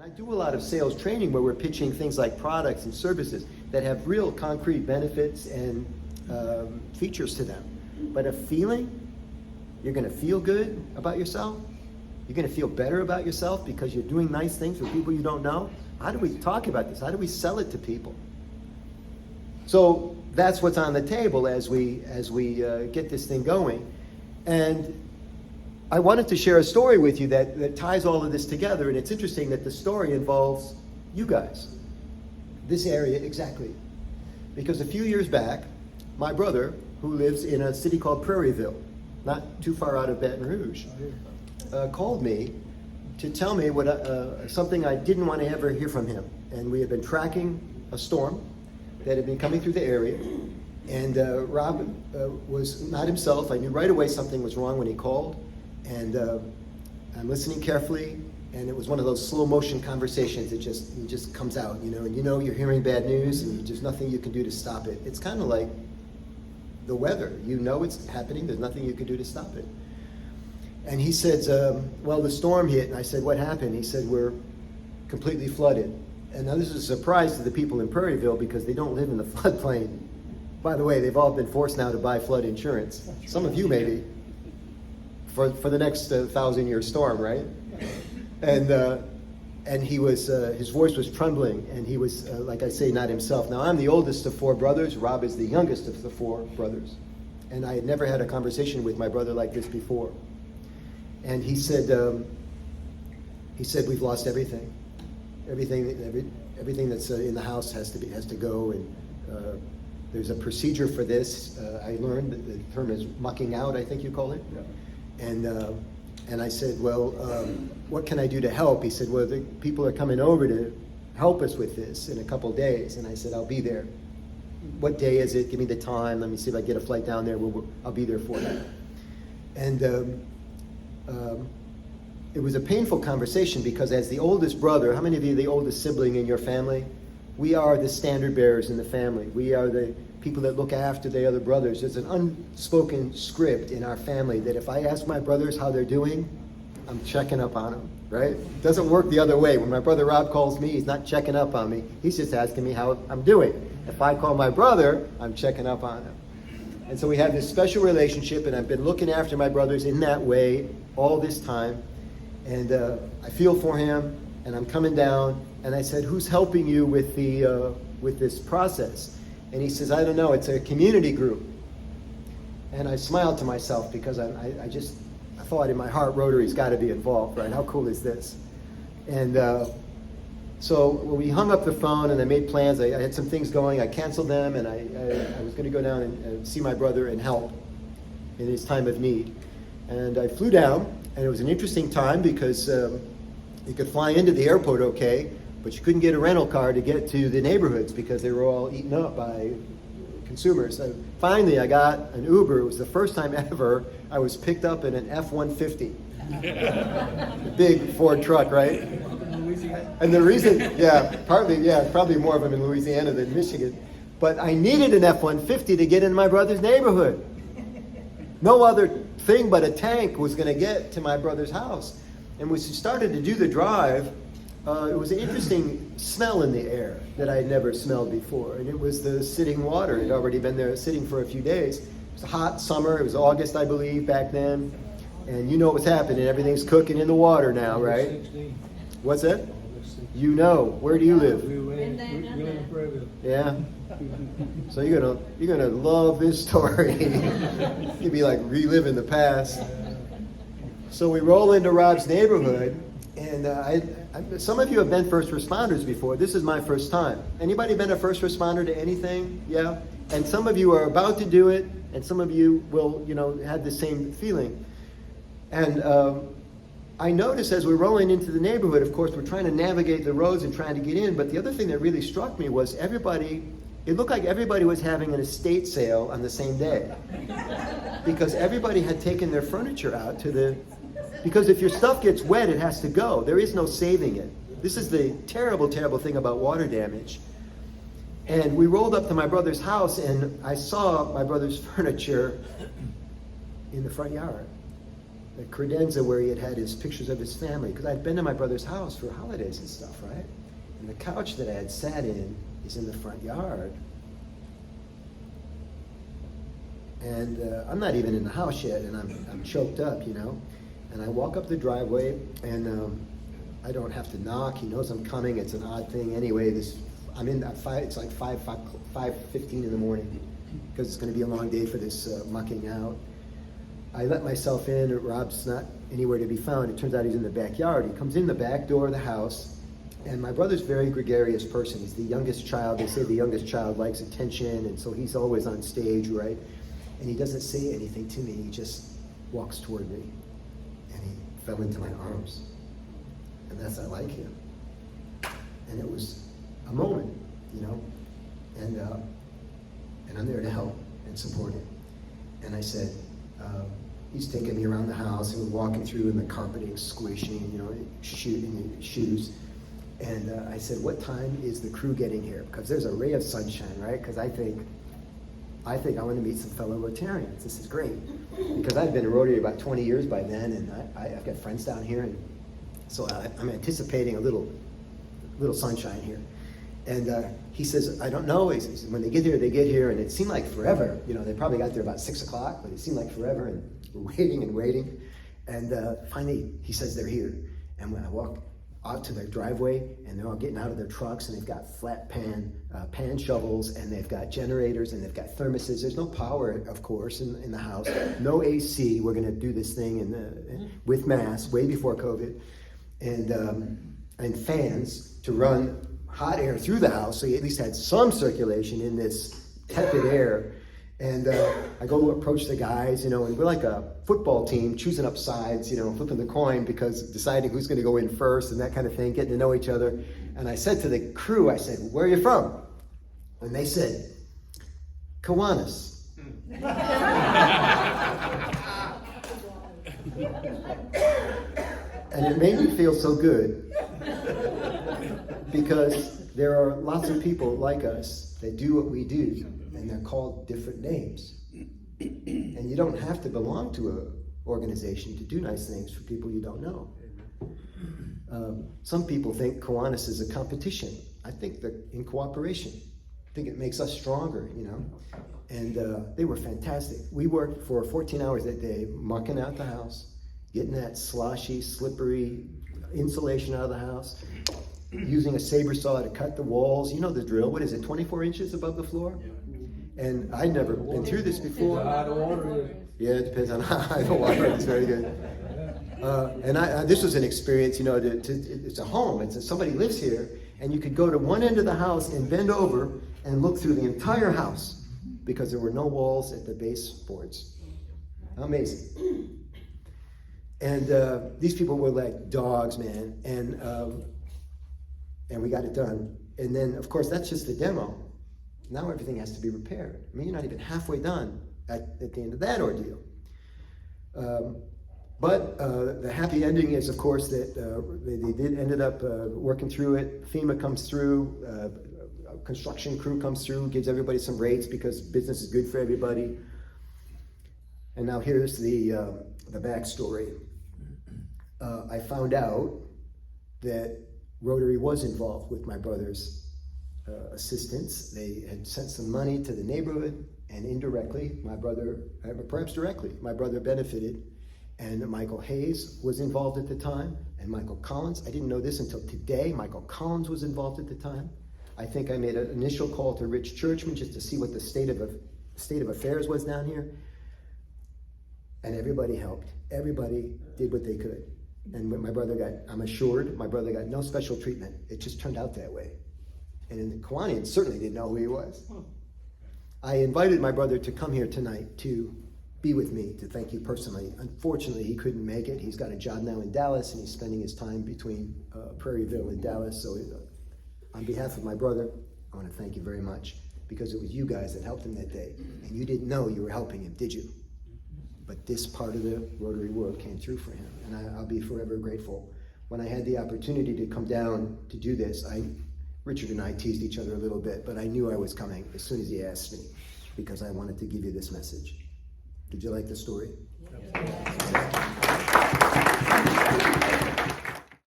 I do a lot of sales training where we're pitching things like products and services that have real concrete benefits and features to them. But a feeling, you're going to feel good about yourself. You're going to feel better about yourself because you're doing nice things for people you don't know. How do we talk about this? How do we sell it to people? So that's what's on the table as we get this thing going. And I wanted to share a story with you that ties all of this together. And it's interesting that the story involves you guys. This area exactly. Because a few years back, my brother, who lives in a city called Prairieville, not too far out of Baton Rouge, called me to tell me something I didn't want to ever hear from him. And we had been tracking a storm that had been coming through the area. And Rob was not himself. I knew right away something was wrong when he called. And I'm listening carefully. And it was one of those slow motion conversations that just comes out, and you're hearing bad news and there's nothing you can do to stop it. It's kind of like the weather. It's happening. There's nothing you can do to stop it. And he said, well, the storm hit. And I said, what happened? He said, we're completely flooded. And now this is a surprise to the people in Prairieville because they don't live in the floodplain. By the way, they've all been forced now to buy flood insurance. Some of you maybe for the next 1,000-year storm, right? And he was his voice was trembling, and he was like I say, not himself. Now I'm the oldest of 4 brothers. Rob is the youngest of the 4 brothers, and I had never had a conversation with my brother like this before. And he said we've lost everything. Everything that's in the house has to go, and there's a procedure for this. I learned that the term is mucking out, I think you call it. Yeah. And I said, well, what can I do to help? He said, well, the people are coming over to help us with this in a couple days. And I said, I'll be there. What day is it? Give me the time. Let me see if I get a flight down there. I'll be there for you. And it was a painful conversation because as the oldest brother, how many of you are the oldest sibling in your family? We are the standard bearers in the family. We are the people that look after the other brothers. There's an unspoken script in our family that if I ask my brothers how they're doing, I'm checking up on them, right? It doesn't work the other way. When my brother Rob calls me, he's not checking up on me. He's just asking me how I'm doing. If I call my brother, I'm checking up on him. And so we have this special relationship, and I've been looking after my brothers in that way all this time. And I feel for him, and I'm coming down, and I said, who's helping you with this process? And he says, I don't know, it's a community group. And I smiled to myself because I thought in my heart, Rotary's got to be involved, right? How cool is this? And so we hung up the phone and I made plans. I had some things going. I canceled them, and I was going to go down and see my brother and help in his time of need. And I flew down, and it was an interesting time because you could fly into the airport okay, but you couldn't get a rental car to get to the neighborhoods because they were all eaten up by consumers. So finally, I got an Uber. It was the first time ever I was picked up in an F-150. A big Ford truck, right? And the reason, probably more of them in Louisiana than Michigan. But I needed an F-150 to get in my brother's neighborhood. No other thing but a tank was going to get to my brother's house. And when we started to do the drive, it was an interesting smell in the air that I had never smelled before. And it was the sitting water. It had already been there sitting for a few days. It was a hot summer. It was August, I believe, back then. And you know what's happening. Everything's cooking in the water now, right? What's that? You know. Where do you live? We live in Prairieville. Yeah. So you're gonna love this story. You'd be like reliving the past. So we roll into Rob's neighborhood, and some of you have been first responders before. This is my first time. Anybody been a first responder to anything? Yeah. And some of you are about to do it, and some of you will, have the same feeling. And I noticed as we're rolling into the neighborhood, of course, we're trying to navigate the roads and trying to get in. But the other thing that really struck me was it looked like everybody was having an estate sale on the same day. Because everybody had taken their furniture out because if your stuff gets wet, it has to go. There is no saving it. This is the terrible, terrible thing about water damage. And we rolled up to my brother's house, and I saw my brother's furniture in the front yard. a credenza where he had his pictures of his family, because I'd been to my brother's house for holidays and stuff, right? And the couch that I had sat in is in the front yard. And I'm not even in the house yet, and I'm choked up, you know. And I walk up the driveway, and I don't have to knock. He knows I'm coming. It's an odd thing anyway. I'm in at 5. It's like 5:15 in the morning, because it's going to be a long day for this mucking out. I let myself in. Rob's not anywhere to be found. It turns out he's in the backyard. He comes in the back door of the house, and my brother's a very gregarious person. He's the youngest child. They say the youngest child likes attention, and so he's always on stage, right? And he doesn't say anything to me. He just walks toward me, and he fell into my arms. And that's, I like him. And it was a moment, you know, and I'm there to help and support him. And I said, he's taking me around the house, and we're walking through, and the carpeting squishing, you know, shooting shoes. And I said, what time is the crew getting here? Because there's a ray of sunshine, right? Because I think I want to meet some fellow Rotarians. This is great. Because I've been in Rotary about 20 years by then, and I've got friends down here, and so I'm anticipating a little sunshine here. And he says, I don't know. He says, when they get here, and it seemed like forever. You know, they probably got there about 6 o'clock, but it seemed like forever, and we're waiting and waiting. And finally, he says they're here. And when I walk out to their driveway, and they're all getting out of their trucks, and they've got flat pan shovels, and they've got generators, and they've got thermoses. There's no power, of course, in the house. No AC. We're going to do this thing with masks, way before COVID, and fans to run hot air through the house, so you at least had some circulation in this tepid air. And I go to approach the guys, you know, and we're like a football team choosing up sides, you know, flipping the coin, because deciding who's going to go in first and that kind of thing, getting to know each other. And I said to the crew, I said, where are you from? And they said, Kiwanis. And it made me feel so good, because there are lots of people like us that do what we do, and they're called different names. And you don't have to belong to an organization to do nice things for people you don't know. Some people think Kiwanis is a competition. I think they're in cooperation. I think it makes us stronger, you know. And they were fantastic. We worked for 14 hours that day, mucking out the house, getting that sloshy, slippery insulation out of the house, using a saber saw to cut the walls. You know the drill. What is it, 24 inches above the floor? And I'd never been through this before. Yeah, it depends on how high the water is. Very good. And this was an experience, you know, it's a home. Somebody lives here, and you could go to one end of the house and bend over and look through the entire house, because there were no walls at the baseboards. Amazing. And these people were like dogs, man. And we got it done. And then, of course, that's just the demo. Now everything has to be repaired. I mean, you're not even halfway done at the end of that ordeal. But the happy ending is, of course, that they ended up working through it. FEMA comes through, a construction crew comes through, gives everybody some rates, because business is good for everybody. And now here's the backstory. I found out that Rotary was involved with my brother's assistance. They had sent some money to the neighborhood, and indirectly, my brother, perhaps directly, my brother benefited. And Michael Hayes was involved at the time, and Michael Collins. I didn't know this until today. Michael Collins was involved at the time. I think I made an initial call to Rich Churchman just to see what the state of affairs was down here. And everybody helped. Everybody did what they could. And when my brother I'm assured, my brother got no special treatment. It just turned out that way. And the Kiwanians certainly didn't know who he was. I invited my brother to come here tonight to be with me, to thank you personally. Unfortunately, he couldn't make it. He's got a job now in Dallas, and he's spending his time between Prairieville and Dallas. So on behalf of my brother, I want to thank you very much, because it was you guys that helped him that day. And you didn't know you were helping him, did you? But this part of the Rotary world came through for him, and I'll be forever grateful. When I had the opportunity to come down to do this, Richard and I teased each other a little bit, but I knew I was coming as soon as he asked me, because I wanted to give you this message. Did you like the story? Yep.